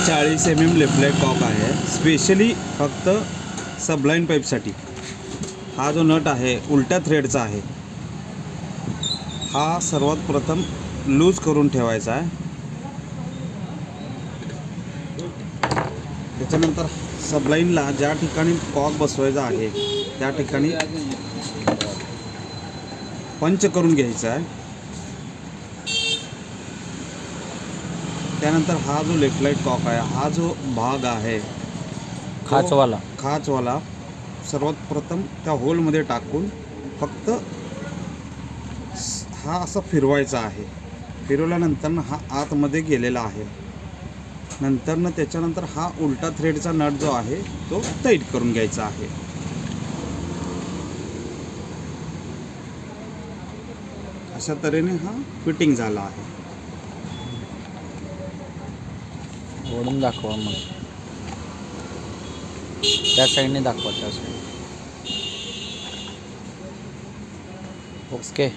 40 mm left cock आहे, specially फक्त सबलाईन पाईपसाठी। हा जो नट आहे उलट्या थ्रेडचा आहे, हा सर्वात प्रथम लूज करून ठेवायचा आहे। त्याच्यानंतर सबलाईनला ज्या ठिकाणी कॉक बसवायचा आहे त्या ठिकाणी पंच करून घ्यायचा आहे। त्यानंतर हा जो लेफ्ट लाईट कॉक आहे, हा जो भाग आहे खाचवाला सर्वात प्रथम त्या होलमध्ये टाकून फक्त हा असा फिरवायचा आहे। फिरवल्यानंतर हा आतमध्ये गेलेला आहे। नंतर त्याच्यानंतर हा उलटा थ्रेडचा नट जो आहे तो टाईट करून घ्यायचा आहे। अशा तऱ्हेने हा फिटिंग झाला आहे। ओढून दाखवा मग, त्या साईडने दाखवा, त्या साईड। ओके।